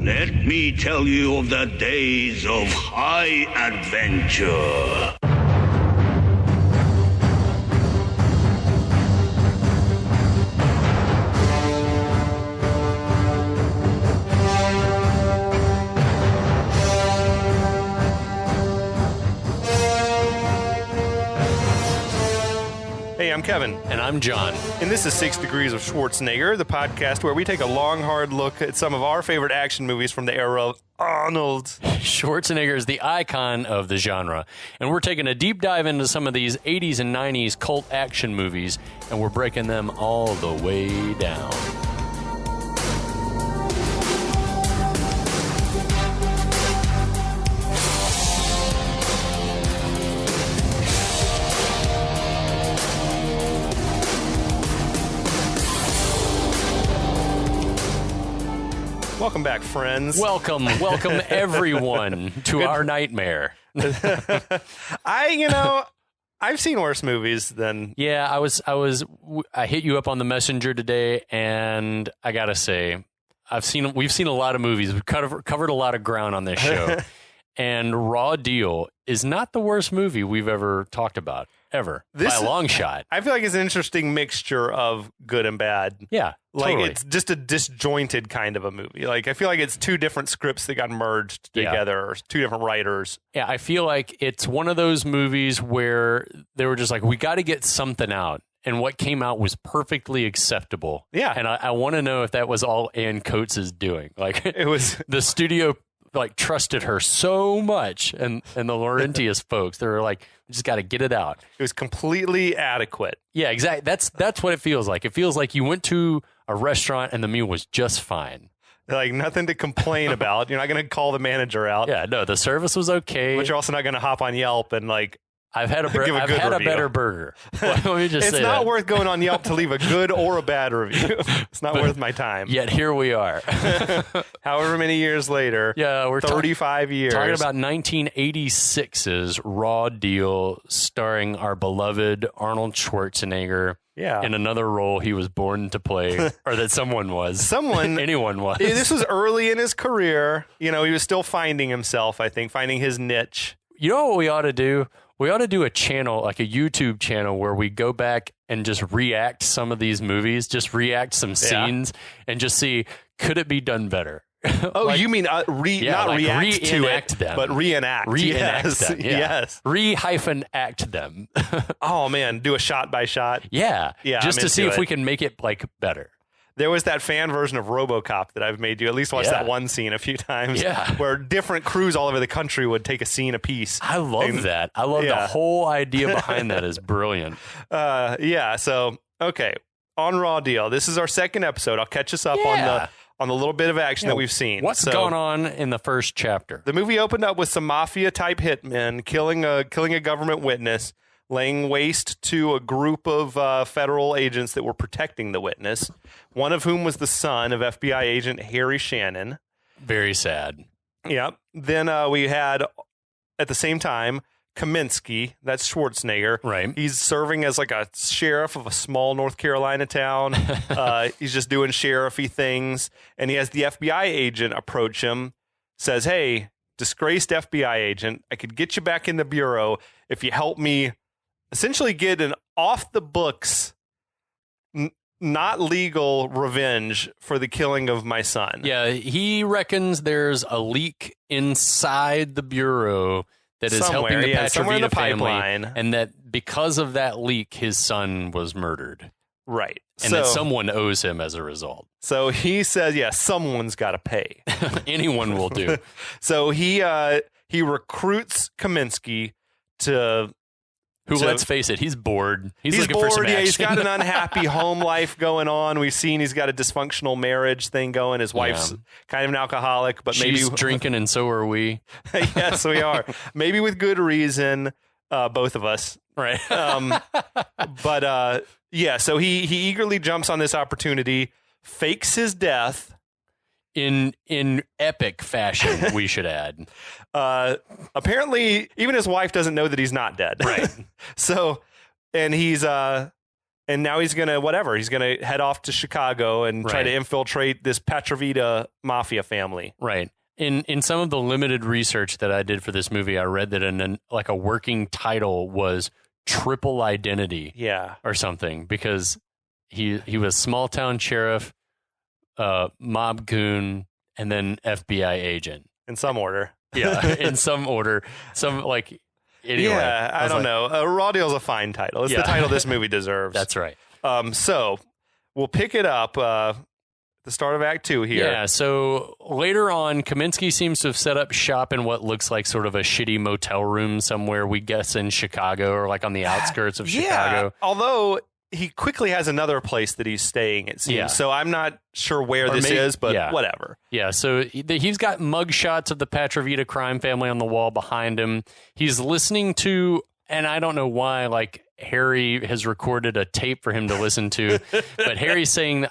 Let me tell you of the days of high adventure. Hey, I'm Kevin. And I'm John. And this is 6 Degrees of Schwarzenegger, the podcast where we take a long, hard look at some of our favorite action movies from the era of Arnold. Schwarzenegger is the icon of the genre. And we're taking a deep dive into some of these 80s and 90s cult action movies, and we're breaking them all the way down. Welcome back, friends. Welcome everyone to our nightmare. I've seen worse movies than... Yeah, I hit you up on the messenger today, and I gotta say, we've seen a lot of movies. We've covered a lot of ground on this show. And Raw Deal is not the worst movie we've ever talked about, ever, by a long shot. I feel like it's an interesting mixture of good and bad. Yeah, like totally. It's just a disjointed kind of a movie. Like, I feel like it's two different scripts that got merged together, or two different writers. Yeah, I feel like it's one of those movies where they were just like, we got to get something out. And what came out was perfectly acceptable. Yeah. And I want to know if that was all Ann Coates is doing. Like, it was the studio trusted her so much, and the Laurentius folks, they were like, we just got to get it out. It was completely adequate. Yeah, exactly. That's what it feels like. It feels like you went to a restaurant and the meal was just fine. Like, nothing to complain about. You're not going to call the manager out. Yeah, no, the service was okay. But you're also not going to hop on Yelp and I've had a better burger. Let me just say it's not worth going on Yelp to leave a good or a bad review. It's not worth my time. Yet here we are. However many years later. Yeah, we're 35 years. Talking about 1986's Raw Deal, starring our beloved Arnold Schwarzenegger. Yeah. In another role he was born to play, or that someone was. Anyone was. This was early in his career. He was still finding himself, I think, finding his niche. You know what we ought to do? We ought to do a channel, like a YouTube channel, where we go back and just react some of these movies, just react some scenes, and just see, could it be done better? Oh, you mean not react to it, them, but reenact. Reenact them. Yeah. Yes. Re-act them. Oh, man. Do a shot by shot. Yeah. Just to see if we can make it better. There was that fan version of RoboCop that I've made you at least watch that one scene a few times. Yeah. Where different crews all over the country would take a scene apiece. I love that. I love the whole idea behind that is brilliant. So, okay. On Raw Deal. This is our second episode. I'll catch us up on the little bit of action that we've seen. What's going on in the first chapter? The movie opened up with some mafia-type hitmen killing a government witness, laying waste to a group of federal agents that were protecting the witness, one of whom was the son of FBI agent Harry Shannon. Very sad. Yep. Then we had, at the same time, Kaminski, that's Schwarzenegger. Right. He's serving as like a sheriff of a small North Carolina town. He's just doing sheriffy things. And he has the FBI agent approach him, says, hey, disgraced FBI agent, I could get you back in the bureau if you help me essentially get an off-the-books, not legal revenge for the killing of my son. Yeah, he reckons there's a leak inside the bureau that is helping the Patrovita family, and that because of that leak, his son was murdered. Right. And that someone owes him as a result. So he says, someone's got to pay. Anyone will do. So he recruits Kaminski to... let's face it, he's bored. He's looking bored. For some action. He's got an unhappy home life going on. We've seen he's got a dysfunctional marriage thing going. His wife's kind of an alcoholic, but she's drinking, and so are we. Yes, we are. Maybe with good reason, both of us. Right. So he eagerly jumps on this opportunity, fakes his death. In epic fashion, we should add. Apparently, even his wife doesn't know that he's not dead. Right. So, and he's And now he's going to head off to Chicago and try to infiltrate this Patrovita mafia family. Right. In some of the limited research that I did for this movie, I read that a working title was Triple Identity. Yeah. Or something, because he was small town sheriff, mob goon, and then FBI agent. In some order. Yeah, in some order. Anyway. Yeah, I don't know. Raw Deal's a fine title. It's the title this movie deserves. That's right. So we'll pick it up the start of Act 2 here. Yeah, so later on, Kaminski seems to have set up shop in what looks like sort of a shitty motel room somewhere, we guess in Chicago or like on the outskirts of Chicago. Although he quickly has another place that he's staying, it seems. Yeah. So I'm not sure where this is, but whatever. Yeah, so he's got mug shots of the Patrovita crime family on the wall behind him. He's listening to, and I don't know why, like Harry has recorded a tape for him to listen to, but Harry's saying,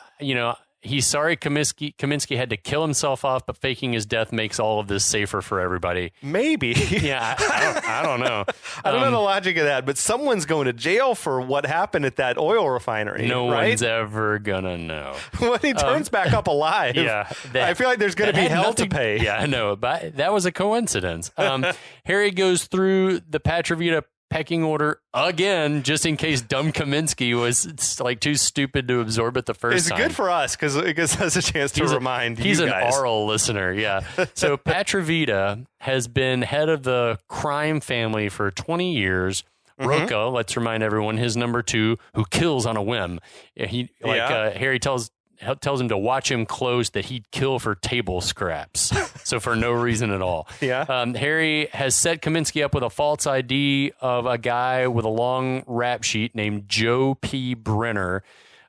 he's sorry Kaminski had to kill himself off, but faking his death makes all of this safer for everybody. Maybe. Yeah, I don't know. I don't know the logic of that, but someone's going to jail for what happened at that oil refinery. No right? one's ever going to know. When he turns back up alive, I feel like there's going to be hell to pay. Yeah, I know, but that was a coincidence. Harry goes through the Patrovita pecking order again, just in case dumb Kaminski was like too stupid to absorb it the first time. It's good for us because it gives us a chance to remind you guys. He's an oral listener, yeah. So Patrovita has been head of the crime family for 20 years. Rocca, let's remind everyone, his number 2, who kills on a whim. Harry tells him to watch him close that he'd kill for table scraps. So for no reason at all. Yeah. Harry has set Kaminski up with a false ID of a guy with a long rap sheet named Joe P. Brenner.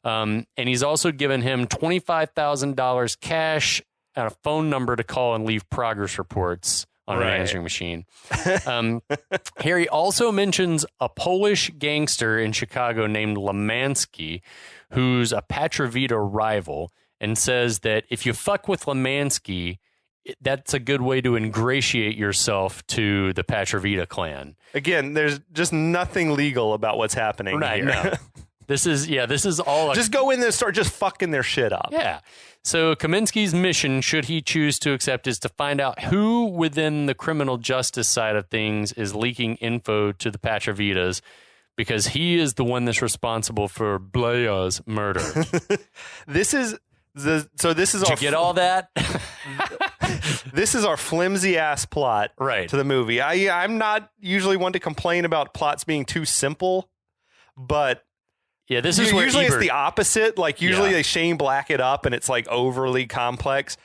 And he's also given him $25,000 cash and a phone number to call and leave progress reports on an answering machine. Harry also mentions a Polish gangster in Chicago named Lemansky, who's a Patrovita rival, and says that if you fuck with Lemansky, that's a good way to ingratiate yourself to the Patrovita clan. Again, there's just nothing legal about what's happening here. No. This is all... Just go in there and start just fucking their shit up. Yeah. So Kaminski's mission, should he choose to accept, is to find out who within the criminal justice side of things is leaking info to the Patrovitas, because he is the one that's responsible for Blaya's murder. This is Did you get all that? This is our flimsy ass plot to the movie. I'm not usually one to complain about plots being too simple, but yeah, this is where usually it's the opposite. Like usually they Shane Black it up and it's like overly complex,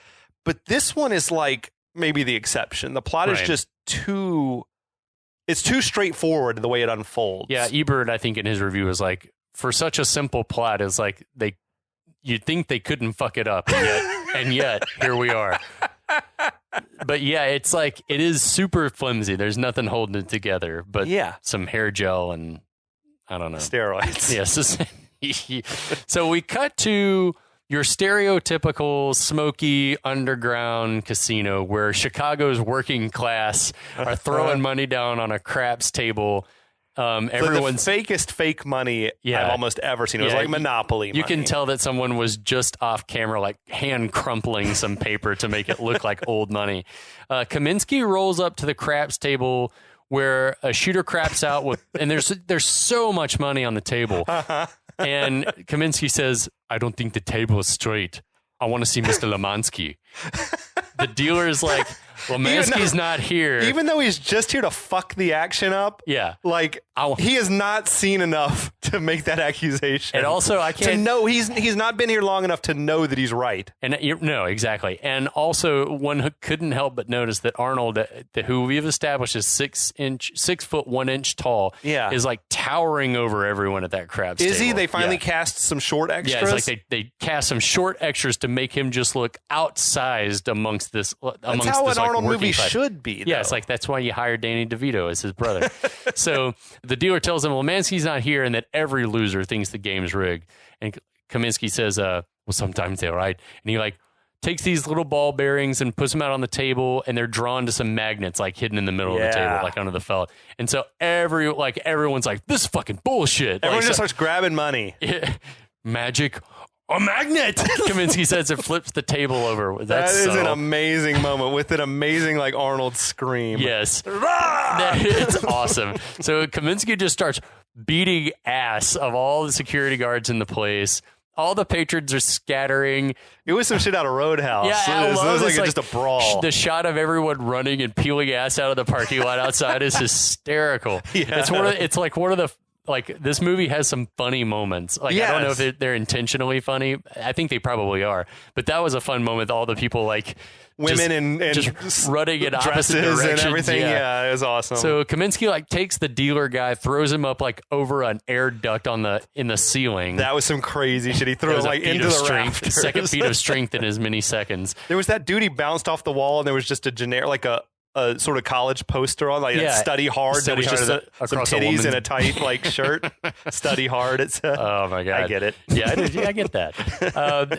but this one is like maybe the exception. The plot is just too straightforward the way it unfolds. Yeah, Ebert, I think in his review, is like, for such a simple plot, is like you'd think they couldn't fuck it up, and yet here we are. But yeah, it's like, it is super flimsy. There's nothing holding it together, but some hair gel and I don't know, steroids. Yes. So we cut to your stereotypical smoky underground casino where Chicago's working class are throwing money down on a craps table. Everyone's the fakest fake money I've almost ever seen. It was like Monopoly money. You can tell that someone was just off camera, like hand crumpling some paper to make it look like old money. Kaminski rolls up to the craps table where a shooter craps out with, and there's so much money on the table. And Kaminski says, "I don't think the table is straight. I want to see Mr. Lemansky." The dealer is like, Lemansky's not here. Even though he's just here to fuck the action up. Yeah. Like, he has not seen enough to make that accusation. And also, I can't... to know, he's not been here long enough to know that he's right. And no, exactly. And also, one couldn't help but notice that Arnold, who we've established is 6 foot 1 inch tall, is like towering over everyone at that craps table. Is he? They finally cast some short extras? Yeah, it's like they cast some short extras to make him just look outsized amongst this. That's how an Arnold movie should be, though. Yeah, it's like, that's why you hired Danny DeVito as his brother. So the dealer tells him Lemansky's not here and that every loser thinks the game's rigged. And Kaminski says, well, sometimes they're right. And he like takes these little ball bearings and puts them out on the table, and they're drawn to some magnets like hidden in the middle of the table, like under the felt. And so everyone's like, this is fucking bullshit. Everyone like, just starts grabbing money. Magic. A magnet, Kaminski says, and flips the table over. That is an amazing moment with an amazing like Arnold scream. Yes. It's awesome. So Kaminski just starts beating ass of all the security guards in the place. All the patrons are scattering. It was some shit out of Roadhouse. Yeah, it was like just a brawl. The shot of everyone running and peeling ass out of the parking lot outside is hysterical. Yeah. It's like one of the this movie has some funny moments. Like, yes. I don't know if they're intentionally funny. I think they probably are. But that was a fun moment. All the people like women and just running in opposite dresses directions. And everything. Yeah, it was awesome. So Kaminski like takes the dealer guy, throws him up like over an air duct in the ceiling. That was some crazy shit. He threw him like into the rafters. Second feat of strength in as many seconds. There was that dude, he bounced off the wall, and there was just a generic like a sort of college poster on, like study hard. There was just some titties in a tight like shirt. Study hard. It's oh my god, I get it. Yeah, I get that.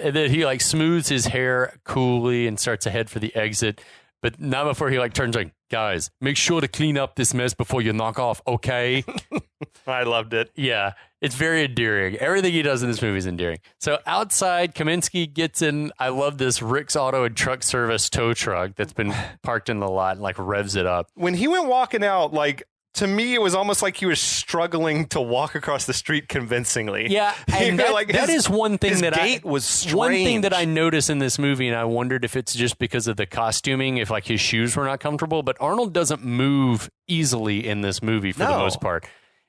And then he like smooths his hair coolly and starts to head for the exit, but not before he like turns like, guys, make sure to clean up this mess before you knock off, okay? I loved it. Yeah. It's very endearing. Everything he does in this movie is endearing. So outside, Kaminski gets in, I love this Rick's Auto and Truck Service tow truck that's been parked in the lot and like revs it up. When he went walking out, like, to me, it was almost like he was struggling to walk across the street convincingly. Yeah, and that is one thing his that gait was strange. One thing that I noticed in this movie, and I wondered if it's just because of the costuming, if like his shoes were not comfortable. But Arnold doesn't move easily in this movie for the most part.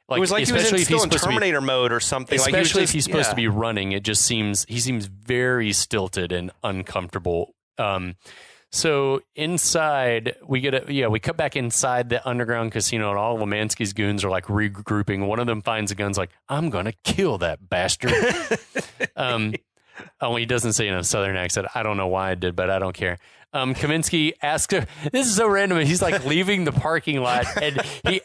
Like, it was like he was still in Terminator mode or something. Especially if he's supposed to be running, it just seems he seems very stilted and uncomfortable. So inside, we cut back inside the underground casino, and all Lemansky's goons are like regrouping. One of them finds a gun's like, I'm gonna kill that bastard. He doesn't say in a southern accent. I don't know why I did, but I don't care. Kaminski asks her, this is so random. He's like leaving the parking lot, and he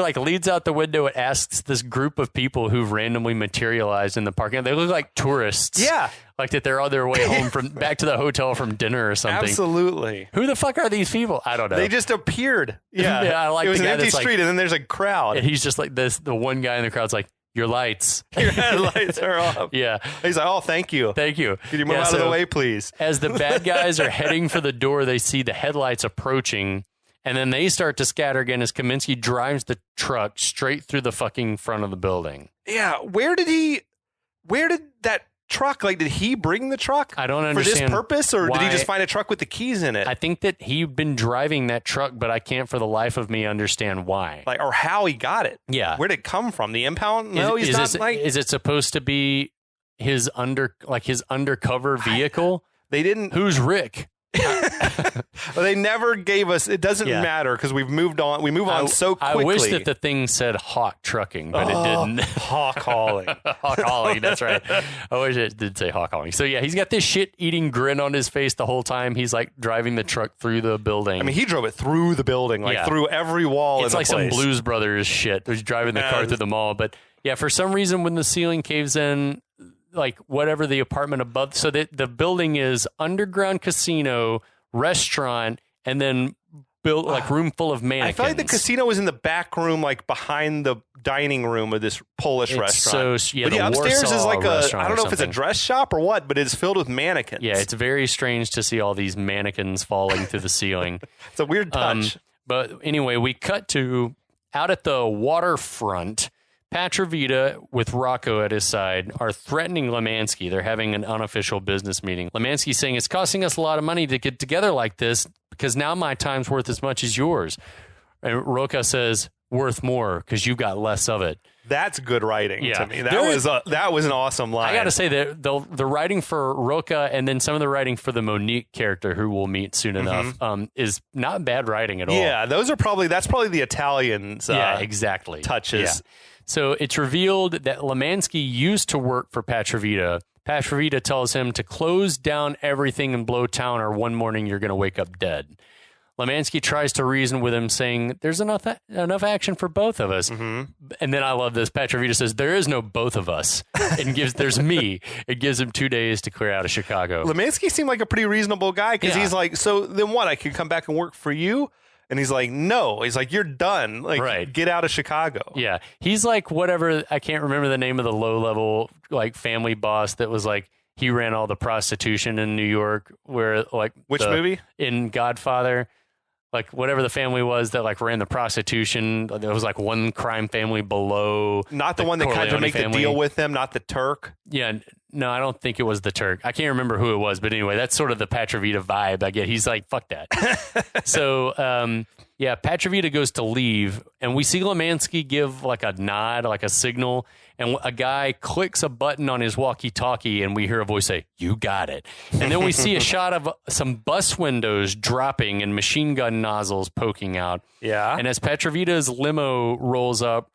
like leads out the window and asks this group of people who've randomly materialized in the parking lot. They look like tourists. Yeah. Like that they're on their way home back to the hotel from dinner or something. Absolutely. Who the fuck are these people? I don't know. They just appeared. Yeah. I like it was the an guy empty that's street, and then there's a crowd. And he's just like this. The one guy in the crowd's like, your lights. Your headlights are off. Yeah. He's like, oh, thank you. Thank you. Could you move out of the way, please? As the bad guys are heading for the door, they see the headlights approaching, and then they start to scatter again as Kaminski drives the truck straight through the fucking front of the building. Yeah. Where did that truck, like, did he bring the truck? I don't understand. For this purpose, or did he just find a truck with the keys in it? I think that he'd been driving that truck, but I can't for the life of me understand why. Like, or how he got it. Yeah. Where did it come from? The impound? No, he's not like... Is it supposed to be his undercover vehicle? They didn't... Who's Rick? Well, they never gave us. It doesn't matter because we've moved on. We move on so quickly. I wish that the thing said Hawk Trucking, but it didn't. Hawk hauling. Hawk hauling. That's right. I wish it did say Hawk hauling. So yeah, he's got this shit-eating grin on his face the whole time. He's like driving the truck through the building. I mean, he drove it through the building, like through every wall. It's like some Blues Brothers shit. He's driving the car through the mall, but yeah, for some reason, when the ceiling caves in, like whatever the apartment above, so that the building is underground casino, restaurant, and then built like room full of mannequins. I feel like the casino was in the back room, like behind the dining room of this Polish restaurant. So yeah, but the upstairs Warsaw is like I don't know if it's a dress shop or what, but it's filled with mannequins. Yeah, it's very strange to see all these mannequins falling through the ceiling. It's a weird touch. But anyway, we cut to out at the waterfront. Patrovita, with Rocco at his side, are threatening Lemansky. They're having an unofficial business meeting. Lemansky's saying, it's costing us a lot of money to get together like this because now my time's worth as much as yours. And Rocca says, worth more because you got less of it. That's good writing to me. That was an awesome line. I got to say that the writing for Rocca and then some of the writing for the Monique character, who we'll meet soon enough, is not bad writing at all. Yeah, that's probably the Italians. Exactly. Touches. Yeah. So it's revealed that Lemansky used to work for Patrovita. Patrovita tells him to close down everything and blow town, or one morning you're going to wake up dead. Lemansky tries to reason with him, saying, there's enough action for both of us. And then I love this. Patrovita says, there is no both of us. And there's me. It gives him 2 days to clear out of Chicago. Lemansky seemed like a pretty reasonable guy because he's like, so then what? I could come back and work for you? And he's like, no. He's like, you're done. Like, get out of Chicago. Yeah. He's like whatever. I can't remember the name of the low-level like family boss that was like, he ran all the prostitution in New York where like. Which movie? In Godfather. Like whatever the family was that like ran the prostitution, there was like one crime family below. Not the one that kind of made the deal with them, not the Turk. Yeah, no, I don't think it was the Turk. I can't remember who it was, but anyway, that's sort of the Patrovita vibe I get. He's like, fuck that. So, yeah, Patrovita goes to leave, and we see Lemansky give like a nod, like a signal, and a guy clicks a button on his walkie-talkie, and we hear a voice say, you got it. And then we see a shot of some bus windows dropping and machine gun nozzles poking out. Yeah. And as Patrovita's limo rolls up,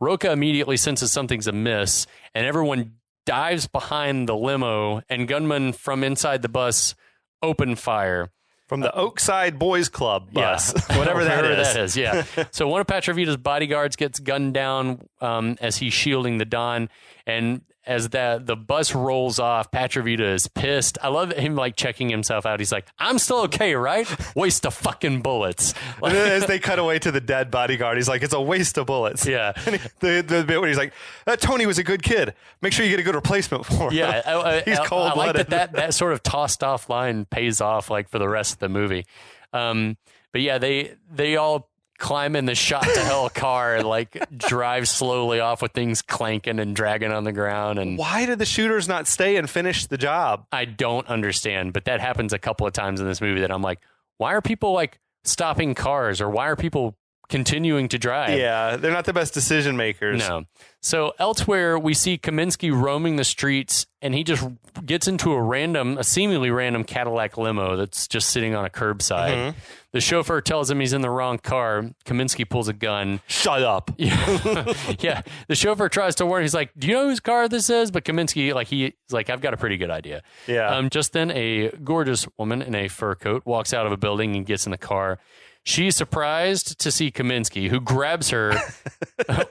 Rocca immediately senses something's amiss, and everyone dives behind the limo, and gunmen from inside the bus open fire. From the Oakside Boys Club bus, yeah. whatever that is. Yeah. So one of Patrovita's bodyguards gets gunned down as he's shielding the Don, and as the bus rolls off, Patrovita is pissed. I love him like checking himself out. He's like, "I'm still okay, right? Waste of fucking bullets." Like, as they cut away to the dead bodyguard, he's like, "It's a waste of bullets." Yeah. And the bit where he's like, "Tony was a good kid. Make sure you get a good replacement for him." Yeah, he's cold-blooded. I like that sort of tossed off line pays off like for the rest of the movie. But yeah, they all climb in the shot to hell car and like drive slowly off with things clanking and dragging on the ground. And why did the shooters not stay and finish the job? I don't understand, but that happens a couple of times in this movie that I'm like, why are people like stopping cars, or why are people continuing to drive? Yeah, they're not the best decision makers. No. So elsewhere, we see Kaminski roaming the streets, and he just gets into a seemingly random Cadillac limo that's just sitting on a curbside. Mm-hmm. The chauffeur tells him he's in the wrong car. Kaminski pulls a gun. Shut up. Yeah. Yeah. The chauffeur tries to warn. He's like, do you know whose car this is? But Kaminski, he's like, I've got a pretty good idea. Yeah. Just then, a gorgeous woman in a fur coat walks out of a building and gets in the car. She's surprised to see Kaminski, who grabs her,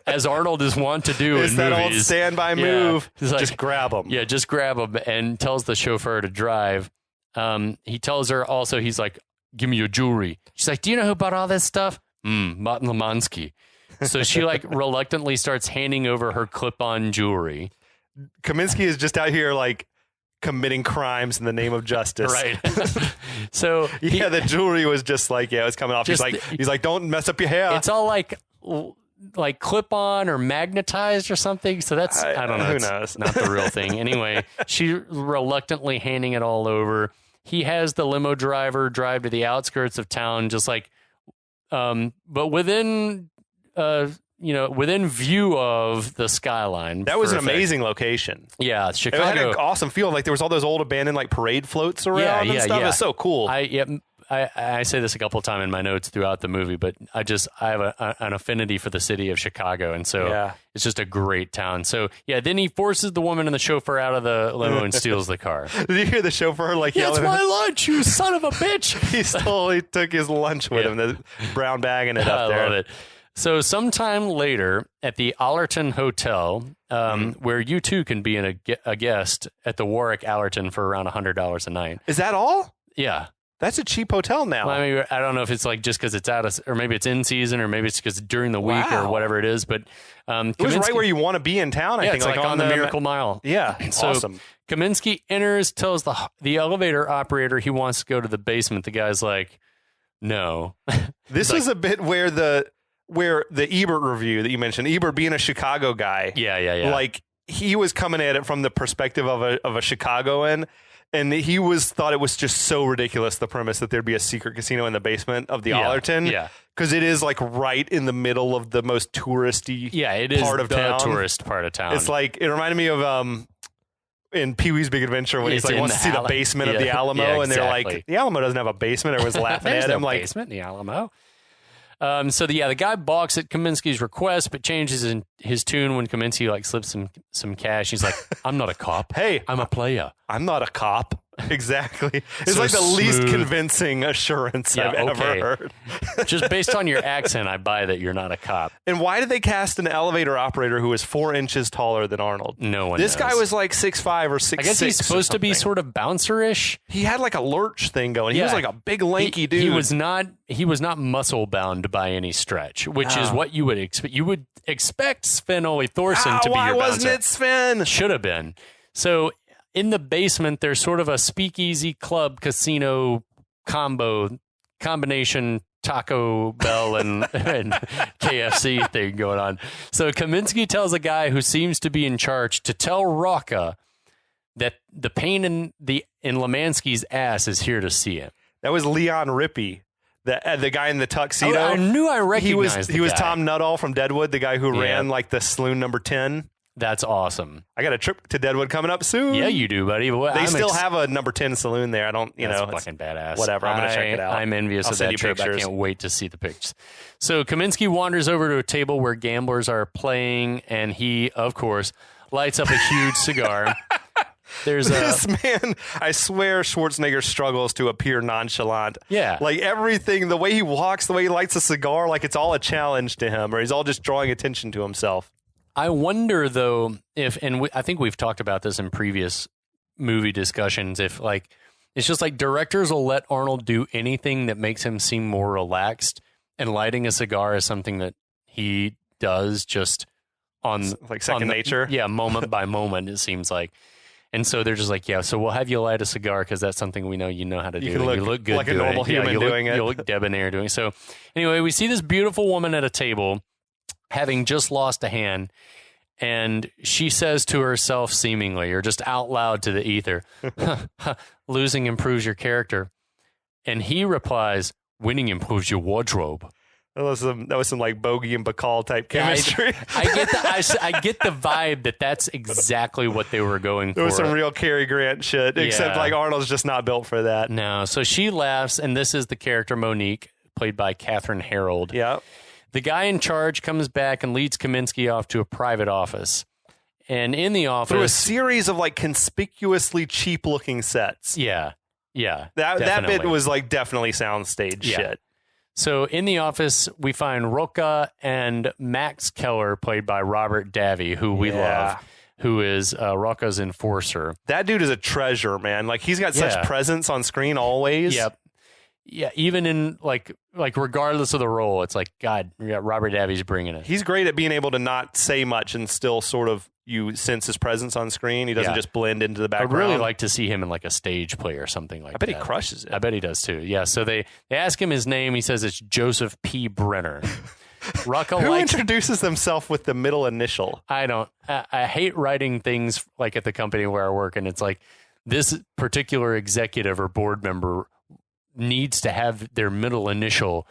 as Arnold is wont to do it's in that movies. Old standby move. Like, just grab him. Yeah, just grab him, and tells the chauffeur to drive. He tells her also, he's like, give me your jewelry. She's like, do you know who bought all this stuff? Martin Lemansky. So she reluctantly starts handing over her clip-on jewelry. Kaminski is just out here committing crimes in the name of justice. Right. So the jewelry was just it was coming off. He's like, don't mess up your hair. It's all like clip on or magnetized or something. So that's, I don't know. Who knows? Not the real thing. Anyway, she reluctantly handing it all over. He has the limo driver drive to the outskirts of town, but within view of the skyline. That was an amazing location. Yeah, Chicago. It had an awesome feel. There was all those old abandoned parade floats around and stuff. Yeah. It was so cool. I say this a couple of times in my notes throughout the movie, but I have an affinity for the city of Chicago, and so it's just a great town. So then he forces the woman and the chauffeur out of the limo and steals the car. Did you hear the chauffeur yelling? It's my lunch, you son of a bitch! He took his lunch with him, the brown bag and it up there. I love it. So sometime later at the Allerton Hotel, where you too can be a guest at the Warwick Allerton for around $100 a night. Is that all? Yeah. That's a cheap hotel now. Well, I mean, I don't know if it's just because it's or maybe it's in season, or maybe it's because during the week or whatever it is. But it was right where you want to be in town. I think, it's on the Miracle Mile. Yeah, so awesome. Kaminski enters, tells the elevator operator he wants to go to the basement. The guy's like, "No." This is a bit where the Ebert review that you mentioned, Ebert being a Chicago guy. Yeah. He was coming at it from the perspective of a Chicagoan. And he thought it was just so ridiculous, the premise that there'd be a secret casino in the basement of the Allerton. Yeah. Because it is right in the middle of the most touristy part of town. Tourist part of town. It's it reminded me of in Pee-wee's Big Adventure when he's wants to see the basement of the Alamo. And they're like, the Alamo doesn't have a basement. Everyone's laughing at him. Basement in the Alamo. So the guy balks at Kaminski's request, but changes his tune when Kaminski slips some cash. He's like, "I'm not a cop. Hey, I'm a player. I'm not a cop." Exactly. It's So like the least smooth. convincing assurance I've ever heard. Just based on your accent, I buy that you're not a cop. And why did they cast an elevator operator who was 4 inches taller than Arnold? No one This knows. guy was like 6'5" or 6'6". I guess he's supposed to be sort of bouncer-ish. He had like a lurch thing going. He was like a big lanky dude. He was not muscle bound by any stretch, which is what you would expect. You would expect Sven Ole Thorson to be your bouncer. Why wasn't it Sven? Should have been. So in the basement, there's sort of a speakeasy club casino combination Taco Bell and KFC thing going on. So Kaminski tells a guy who seems to be in charge to tell Rocca that the pain in Lemansky's ass is here to see him. That was Leon Rippey, the guy in the tuxedo. I knew I recognized He was Tom Nuttall from Deadwood, the guy who ran like the saloon number 10. That's awesome. I got a trip to Deadwood coming up soon. Yeah, you do, buddy. Well, they still have a number 10 saloon there. I don't, That's fucking badass. Whatever. I'm going to check it out. I'm envious of that trip. Pictures. I can't wait to see the pictures. So Kaminski wanders over to a table where gamblers are playing, and he, of course, lights up a huge cigar. There's this man, I swear Schwarzenegger struggles to appear nonchalant. Yeah. Like everything, the way he walks, the way he lights a cigar, like it's all a challenge to him, or he's all just drawing attention to himself. I wonder, though, if, and I think we've talked about this in previous movie discussions, if like, it's just like directors will let Arnold do anything that makes him seem more relaxed, and lighting a cigar is something that he does just on like second nature. Yeah, moment by moment, it seems like. And so they're just like, yeah, so we'll have you light a cigar because that's something we know you know how to do. You look good like a normal human doing it. You look debonair doing it. So anyway, we see this beautiful woman at a table having just lost a hand, and she says to herself seemingly, or just out loud to the ether, losing improves your character. And he replies, winning improves your wardrobe. That was some like Bogey and Bacall type chemistry. I get the vibe that that's exactly what they were going for. There was some real Cary Grant shit, except like Arnold's just not built for that. No, so she laughs, and this is the character Monique, played by Katherine Harold. Yeah. The guy in charge comes back and leads Kaminski off to a private office. And in the office, through a series of like conspicuously cheap looking sets. Yeah. That bit was like definitely soundstage shit. So in the office, we find Rocca and Max Keller, played by Robert Davi, who we love, who is Rocca's enforcer. That dude is a treasure, man. Like he's got such presence on screen always. Yep. Yeah, even in like regardless of the role, it's like, God, Robert Davi's bringing it. He's great at being able to not say much and still sort of you sense his presence on screen. He doesn't just blend into the background. I'd really like to see him in like a stage play or something like that. I bet he crushes it. I bet he does too. Yeah. So they ask him his name. He says it's Joseph P. Brenner. Rocca Who introduces themselves with the middle initial? I don't. I hate writing things like at the company where I work, and it's like this particular executive or board member needs to have their middle initial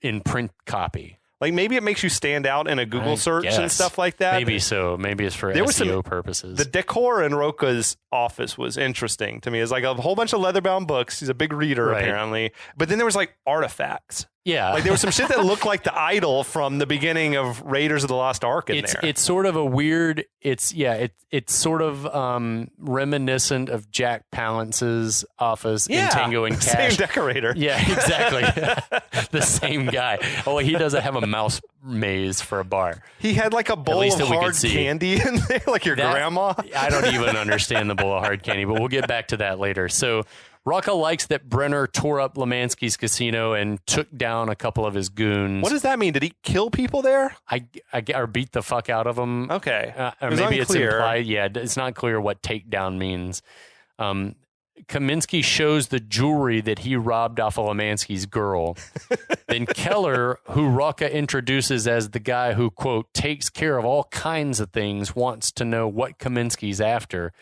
in print copy. Like maybe it makes you stand out in a Google search and stuff like that. Maybe so. Maybe it's for SEO purposes. The decor in Rocca's office was interesting to me. It's like a whole bunch of leather-bound books. He's a big reader, apparently. But then there was like artifacts. Yeah. Like there was some shit that looked like the idol from the beginning of Raiders of the Lost Ark in there. It's sort of a weird, it's sort of reminiscent of Jack Palance's office in Tango and Cash. Same decorator. Yeah, exactly. The same guy. Oh, he doesn't have a mouse maze for a bar. He had like a bowl of hard candy in there, like your grandma. I don't even understand the bowl of hard candy, but we'll get back to that later. So Rocca likes that Brenner tore up Lemansky's casino and took down a couple of his goons. What does that mean? Did he kill people there? Or beat the fuck out of them. Okay. Or maybe it's implied. Yeah, it's not clear what takedown means. Kaminski shows the jewelry that he robbed off of Lemansky's girl. Then Keller, who Rocca introduces as the guy who, quote, takes care of all kinds of things, wants to know what Kaminski's after.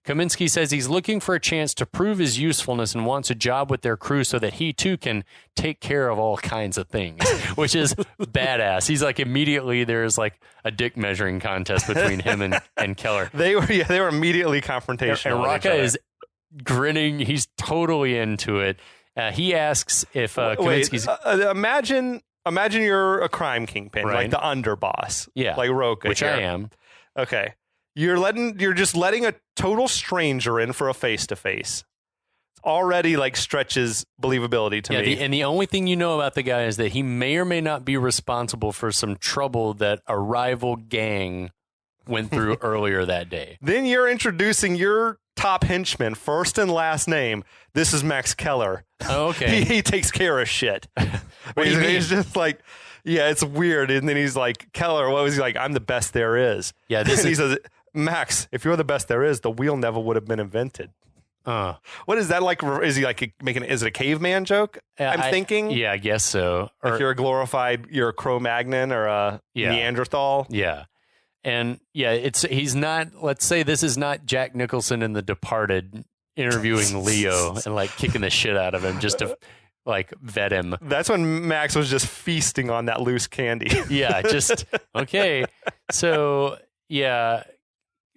Kaminski says he's looking for a chance to prove his usefulness and wants a job with their crew so that he too can take care of all kinds of things, which is badass. He's like, immediately there's like a dick measuring contest between him and Keller. They were immediately confrontational. And Rocca is grinning. He's totally into it. He asks if Kaminski's... Imagine you're a crime kingpin, like the underboss, like Rocca, which I am. Okay, you're just letting a total stranger in for a face to face. already like stretches believability to me. And the only thing you know about the guy is that he may or may not be responsible for some trouble that a rival gang went through earlier that day. Then you're introducing your top henchman, first and last name. This is Max Keller. Oh, okay. He takes care of shit. What do you mean? He's just like, yeah, it's weird. And then he's like, Keller, what was he like? I'm the best there is. Yeah, and he says, Max, if you're the best there is, the wheel never would have been invented. What is that like? Is he like is it a caveman joke? I'm thinking. Yeah, I guess so. If you're a Cro-Magnon or a Neanderthal. Yeah. And yeah, he's not, let's say this is not Jack Nicholson in The Departed interviewing Leo and like kicking the shit out of him just to like vet him. That's when Max was just feasting on that loose candy. Yeah, just okay. So yeah,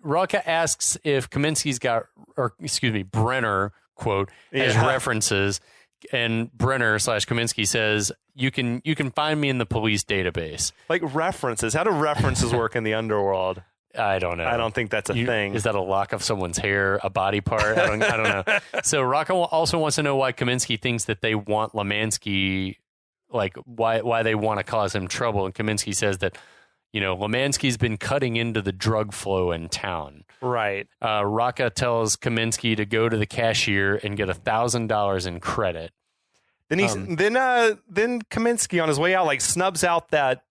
Rocca asks if Kaminski's got, or excuse me, Brenner, quote, has references, and Brenner / Kaminski says, you can find me in the police database. Like references. How do references work in the underworld? I don't know. I don't think that's a thing. Is that a lock of someone's hair, a body part? I don't know. So Rocca also wants to know why Kaminski thinks that they want Lemansky, like why they want to cause him trouble. And Kaminski says that, Lemansky's been cutting into the drug flow in town. Right. Rocca tells Kaminski to go to the cashier and get $1,000 in credit. Then then Kaminski on his way out like snubs out that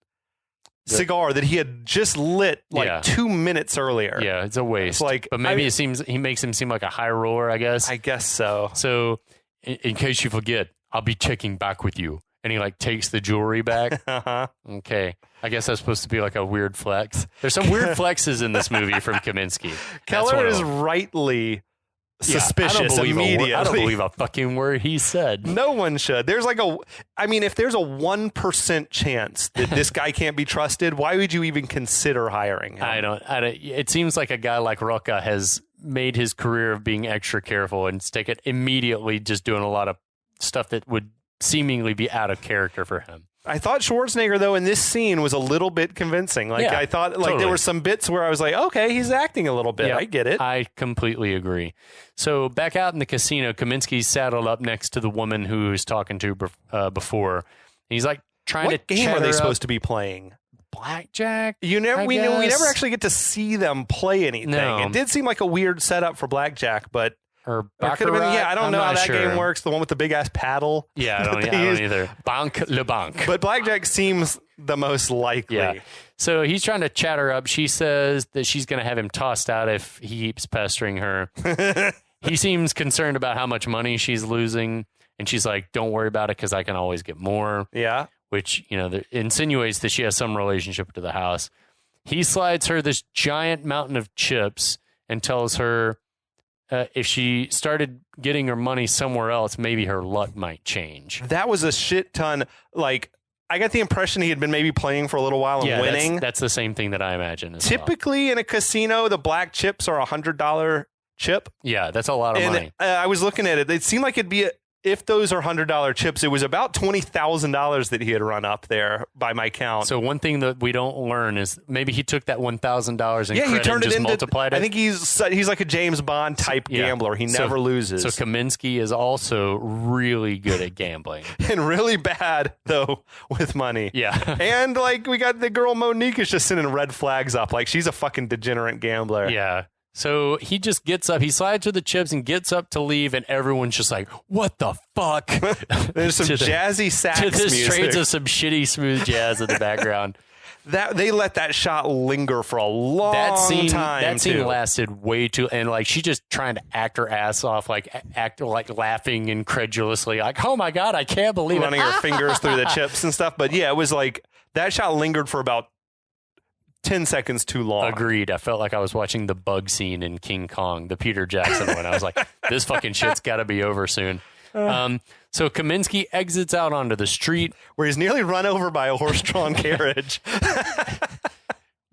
cigar that he had just lit 2 minutes earlier. Yeah, it's a waste. But maybe he makes him seem like a high roller, I guess. I guess so. So in case you forget, I'll be checking back with you. And he like takes the jewelry back. Uh-huh. Okay. I guess that's supposed to be like a weird flex. There's some weird flexes in this movie from Kaminski. Keller is rightly suspicious immediately. I don't believe a fucking word he said. No one should. There's like if there's a 1% chance that this guy can't be trusted, why would you even consider hiring him? I don't. It seems like a guy like Rocca has made his career of being extra careful and stick it immediately just doing a lot of stuff that would seemingly be out of character for him. I thought Schwarzenegger, though, in this scene was a little bit convincing. I thought there were some bits where I was like, okay, he's acting a little bit. Yep. I get it. I completely agree. So back out in the casino, Kaminski's saddled up next to the woman who he was talking to before. And he's like trying what to game chat are they her supposed up. to be playing? Blackjack? We never actually get to see them play anything. No. It did seem like a weird setup for blackjack, but or could have been. Yeah, I don't know how that sure. game works. The one with the big ass paddle. Yeah, I don't either. Banque le banque. But blackjack seems the most likely. Yeah. So he's trying to chat her up. She says that she's going to have him tossed out if he keeps pestering her. He seems concerned about how much money she's losing, and she's like, "Don't worry about it, because I can always get more." Yeah. Which insinuates that she has some relationship to the house. He slides her this giant mountain of chips and tells her, if she started getting her money somewhere else, maybe her luck might change. That was a shit ton. Like, I got the impression he had been maybe playing for a little while and winning. That's the same thing that I imagine. Typically in a casino, the black chips are $100 chip. Yeah, that's a lot of money. I was looking at it. It seemed like it'd be if those are $100 chips, it was about $20,000 that he had run up there by my count. So one thing that we don't learn is maybe he took that $1,000 and he turned and it into, multiplied it. I think he's like a James Bond type gambler. He never loses. So Kaminski is also really good at gambling. And really bad, though, with money. Yeah. And we got the girl Monique is just sending red flags up. Like, she's a fucking degenerate gambler. Yeah. So he just gets up, he slides to the chips and gets up to leave, and everyone's just like, what the fuck? There's some jazzy sax music. Trades of some shitty smooth jazz in the background. They let that shot linger for a long time. That scene lasted way too, and she's just trying to act her ass off, laughing incredulously, like, oh my God, I can't believe running it. Running her fingers through the chips and stuff. But yeah, it was like that shot lingered for about 10 seconds too long. Agreed. I felt like I was watching the bug scene in King Kong, the Peter Jackson one. I was like, this fucking shit's got to be over soon. So Kaminski exits out onto the street, where he's nearly run over by a horse-drawn carriage.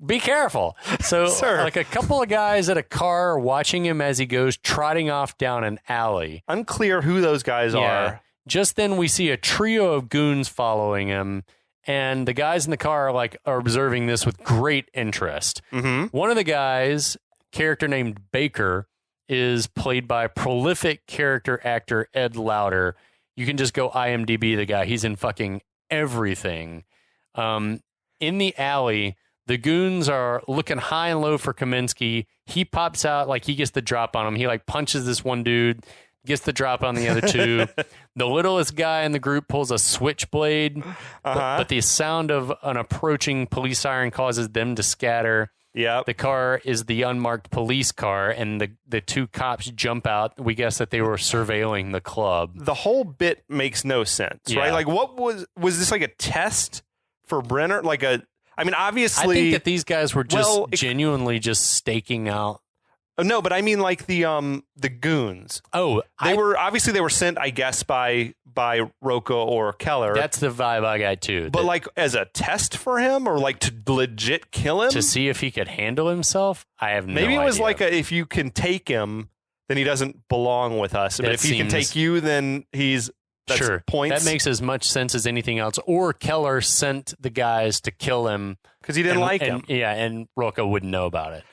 Be careful. So a couple of guys at a car are watching him as he goes trotting off down an alley. Unclear who those guys are. Just then we see a trio of goons following him. And the guys in the car are observing this with great interest. Mm-hmm. One of the guys, character named Baker, is played by prolific character actor Ed Lauter. You can just go IMDb the guy. He's in fucking everything. In the alley, the goons are looking high and low for Kaminski. He pops out, like he gets the drop on him. He like punches this one dude, gets the drop on the other two. The littlest guy in the group pulls a switchblade, but the sound of an approaching police siren causes them to scatter. Yep. The car is the unmarked police car, and the two cops jump out. We guess that they were surveilling the club. The whole bit makes no sense, right? Like, what was this like a test for Brenner? Like I mean, obviously, I think that these guys were just genuinely just staking out. No, but I mean, like the goons. Oh, they were sent, I guess, by Rocca or Keller. That's the vibe I got too. But like as a test for him, or like to legit kill him, to see if he could handle himself. I have no idea. Maybe it was like if you can take him, then he doesn't belong with us. But if he can take you, then he's sure. Points. That makes as much sense as anything else. Or Keller sent the guys to kill him because he didn't like him. Yeah, and Rocca wouldn't know about it.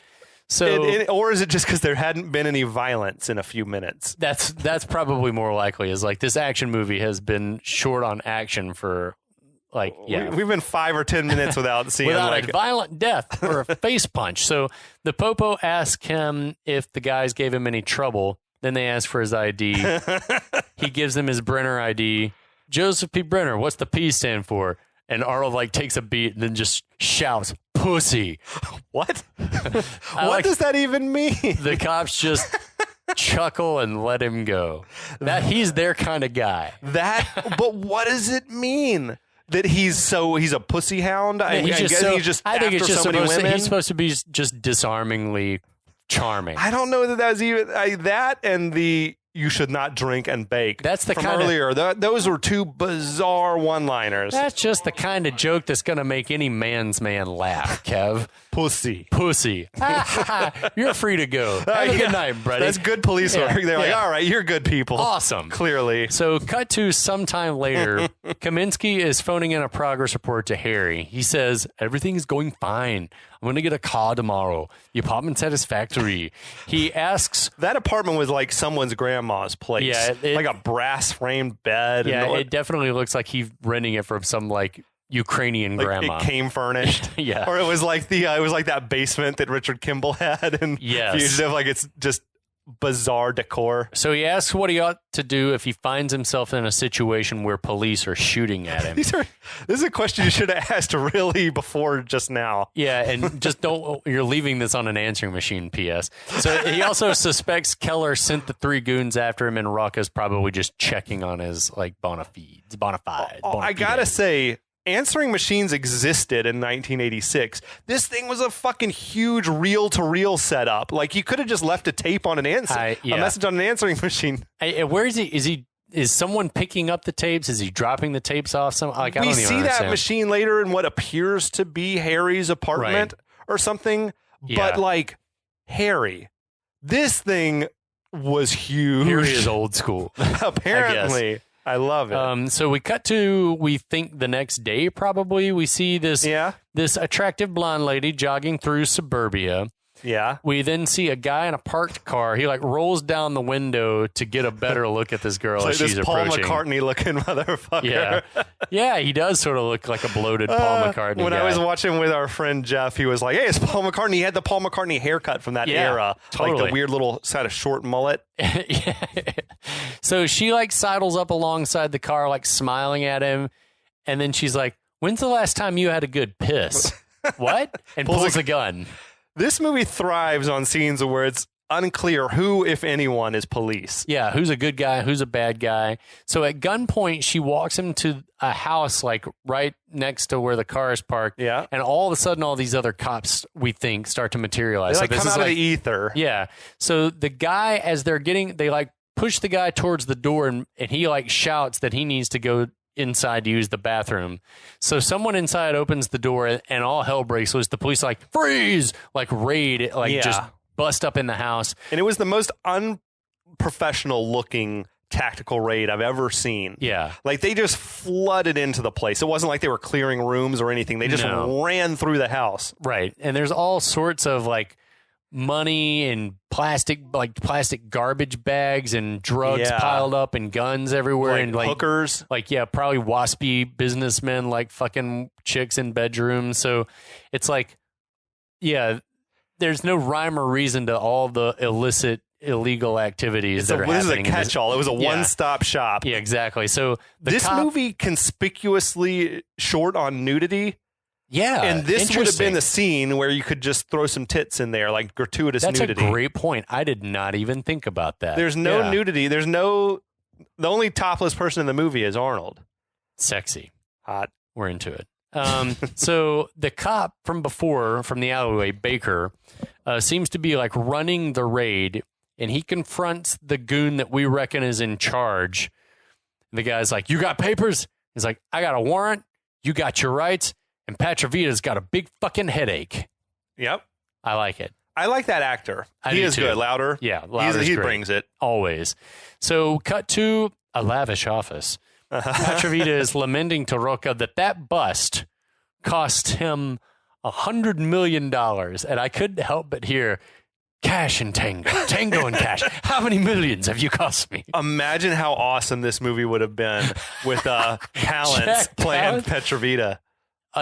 So, or is it just because there hadn't been any violence in a few minutes? That's probably more likely. Is like this action movie has been short on action for we've been 5 or 10 minutes without seeing a violent death or a face punch. So the popo asks him if the guys gave him any trouble. Then they ask for his ID. He gives them his Brenner ID. Joseph P. Brenner. What's the P stand for? And Arnold like takes a beat and then just shouts, "Pussy." What? What does that even mean? The cops just chuckle and let him go. That he's their kind of guy. But what does it mean? That he's a pussy hound? I think it's just he's supposed to be just disarmingly charming. I don't know that was even that and the "you should not drink and bake." That's the from kind earlier. Those were two bizarre one-liners. That's just the kind of joke that's going to make any man's man laugh, Kev. Pussy. You're free to go. Have a good night, buddy. That's good police work. They're like, all right, you're good people. Awesome. Clearly. So cut to sometime later, Kaminski is phoning in a progress report to Harry. He says, "Everything's going fine. I'm going to get a car tomorrow. The apartment's satisfactory." He asks... That apartment was like someone's grandma's place. Yeah. Like a brass-framed bed. Yeah, it definitely looks like he's renting it from some like Ukrainian grandma. It came furnished. Yeah. Or it was like that basement that Richard Kimball had in Fugitive. Like it's just bizarre decor. So he asks what he ought to do if he finds himself in a situation where police are shooting at him. This is a question you should have asked really before just now. Yeah, and just you're leaving this on an answering machine, P.S. So he also suspects Keller sent the 3 goons after him, and Rocca's probably just checking on his like bona fide. I gotta say, answering machines existed in 1986. This thing was a fucking huge reel-to-reel setup. Like, you could have just left a tape on a message on an answering machine. Where is he? Is someone picking up the tapes? Is he dropping the tapes off? We see that machine later in what appears to be Harry's apartment or something. Yeah. But, like, Harry, this thing was huge. Harry is old school. Apparently. I love it. So we cut to, we think the next day probably. We see this attractive blonde lady jogging through suburbia. Yeah. We then see a guy in a parked car. He like rolls down the window to get a better look at this girl as she's approaching. Paul McCartney looking motherfucker. Yeah. Yeah, he does sort of look like a bloated Paul McCartney When guy. I was watching with our friend Jeff, he was like, "Hey, it's Paul McCartney." He had the Paul McCartney haircut from that era. Totally. Like the weird little kind of short mullet. Yeah. So she like sidles up alongside the car, like smiling at him. And then she's like, "When's the last time you had a good piss?" What? And pulls a gun. This movie thrives on scenes where it's unclear who, if anyone, is police. Yeah, who's a good guy, who's a bad guy. So at gunpoint, she walks him to a house like right next to where the car is parked. Yeah. And all of a sudden, all these other cops, we think, start to materialize. They like come out of the ether. Yeah. So the guy, as they like push the guy towards the door and he like shouts that he needs to go inside to use the bathroom. So someone inside opens the door and all hell breaks loose. The police like freeze, like raid, like just bust up in the house. And it was the most unprofessional looking tactical raid I've ever seen. Yeah. Like they just flooded into the place. It wasn't like they were clearing rooms or anything. They just ran through the house. Right. And there's all sorts of like money and plastic garbage bags and drugs piled up and guns everywhere and hookers. Probably waspy businessmen like fucking chicks in bedrooms. So it's like, there's no rhyme or reason to all the illicit, illegal activities that are happening. This is a catch-all. It was a one-stop shop. Yeah, exactly. So this movie conspicuously short on nudity. Yeah, and this would have been the scene where you could just throw some tits in there, like gratuitous nudity. That's a great point. I did not even think about that. There's no nudity. The only topless person in the movie is Arnold. Sexy. Hot. We're into it. So the cop from the alleyway, Baker, seems to be like running the raid, and he confronts the goon that we reckon is in charge. The guy's like, "You got papers?" He's like, "I got a warrant. You got your rights." And Patrovita's got a big fucking headache. Yep. I like it. I like that actor. He is good. Louder. Yeah, Louder's he great. brings it. Always. So cut to a lavish office. Patrovita is lamenting to Rocca that bust cost him $100 million. And I couldn't help but hear, cash and tango and cash. How many millions have you cost me? Imagine how awesome this movie would have been with Palance playing Patrovita.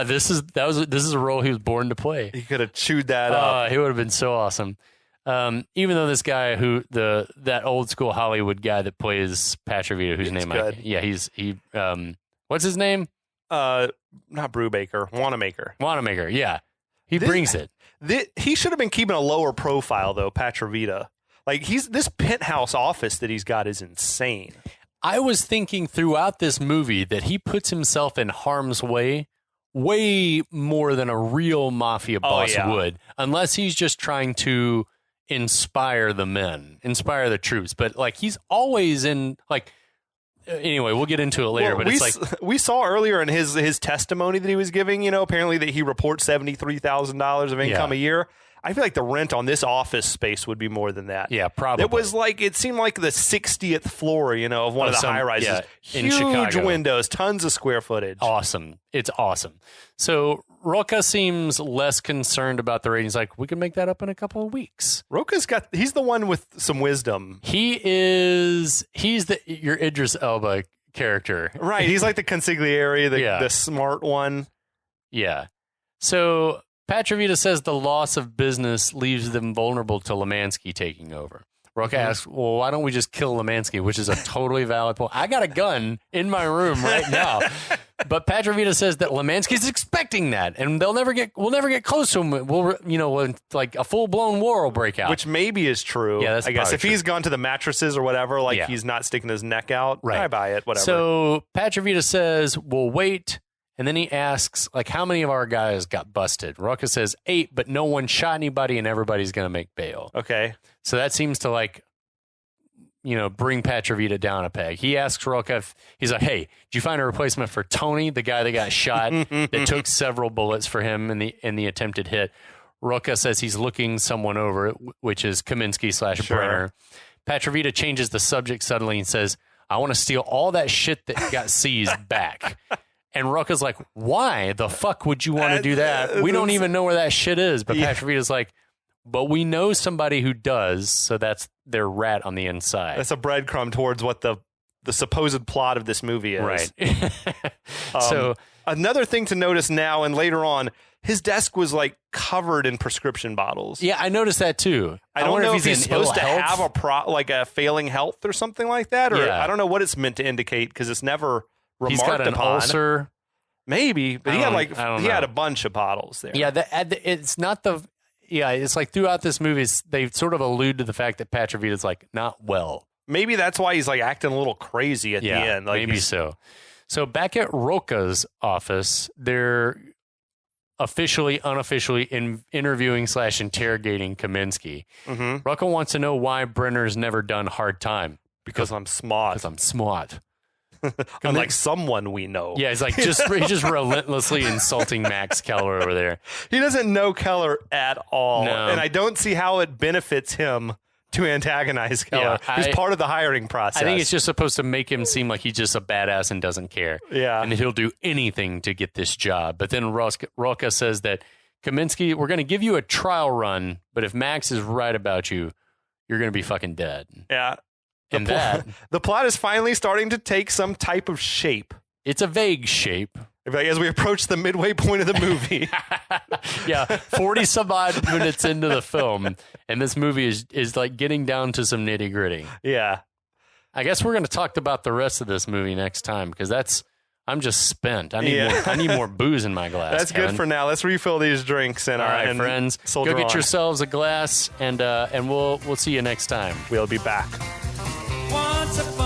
This is a role he was born to play. He could have chewed that up. He would have been so awesome. Even though this guy that old school Hollywood guy that plays Patrovita, whose name he what's his name? Not Brubaker, Wanamaker. Yeah, he brings it. He should have been keeping a lower profile though, Patrovita. Like this penthouse office that he's got is insane. I was thinking throughout this movie that he puts himself in harm's way more than a real mafia boss would, unless he's just trying to inspire the troops. But like he's always in like. Anyway, we'll get into it later. But we saw earlier in his testimony that he was giving. Apparently that he reports $73,000 of income a year. I feel like the rent on this office space would be more than that. Yeah, probably. It seemed like the 60th floor, of one of the high rises. Yeah, in Huge Chicago. windows, tons of square footage. Awesome. It's awesome. So Rocca seems less concerned about the rating. He's like, we can make that up in a couple of weeks. He's the one with some wisdom. He's your Idris Elba character. Right. He's like the consigliere, the smart one. Yeah. So Patrovita says the loss of business leaves them vulnerable to Lemansky taking over. Rocca asks, well, why don't we just kill Lemansky, which is a totally valid point. I got a gun in my room right now. But Patrovita says that Lemansky's expecting that, and we'll never get close to him. When like a full-blown war will break out. Which maybe is true. Yeah, that's I guess if true. he's gone to the mattresses or whatever, he's not sticking his neck out, right. I buy it, whatever. So Patrovita says, we'll wait. And then he asks, how many of our guys got busted? Rocca says 8, but no one shot anybody, and everybody's going to make bail. Okay. So that seems to bring Patrovita down a peg. He asks Rocca he's like, hey, did you find a replacement for Tony, the guy that got shot, that took several bullets for him in the attempted hit? Rocca says he's looking someone over, which is Kaminski / Brenner. Patrovita changes the subject suddenly and says, I want to steal all that shit that got seized back. And Rocca's like, why the fuck would you want to do that? We don't even know where that shit is. But Patrovita's like, but we know somebody who does, so that's their rat on the inside. That's a breadcrumb towards what the supposed plot of this movie is. Right. So another thing to notice now and later on, his desk was covered in prescription bottles. Yeah, I noticed that too. I don't know if he's supposed to have a failing health or something like that, or I don't know what it's meant to indicate because it's never remarked he's got an upon. Ulcer. Maybe, but he had a bunch of bottles there. Yeah, it's not the. Yeah, it's throughout this movie, they sort of allude to the fact that Patrovita's not well. Maybe that's why he's acting a little crazy at the end. Maybe so. So back at Rocca's office, they're unofficially interviewing / interrogating Kaminski. Mm-hmm. Rocca wants to know why Brenner's never done hard time. Because I'm smart. Because I'm smart. Unlike someone we know. Yeah, he's he's just relentlessly insulting Max Keller over there. He doesn't know Keller at all. No. And I don't see how it benefits him to antagonize Keller. He's part of the hiring process. I think it's just supposed to make him seem like he's just a badass and doesn't care. Yeah. And he'll do anything to get this job. But then Rocca says that Kaminski, we're going to give you a trial run, but if Max is right about you, you're going to be fucking dead. Yeah. And the plot is finally starting to take some type of shape. It's a vague shape. As we approach the midway point of the movie. Yeah, 40 some odd minutes into the film, and this movie is like getting down to some nitty gritty. Yeah. I guess we're going to talk about the rest of this movie next time, because I'm just spent. I need more booze in my glass. That's Kevin. good for now. Let's refill these drinks. All right, friends, go get yourselves a glass, and we'll see you next time. We'll be back. Once upon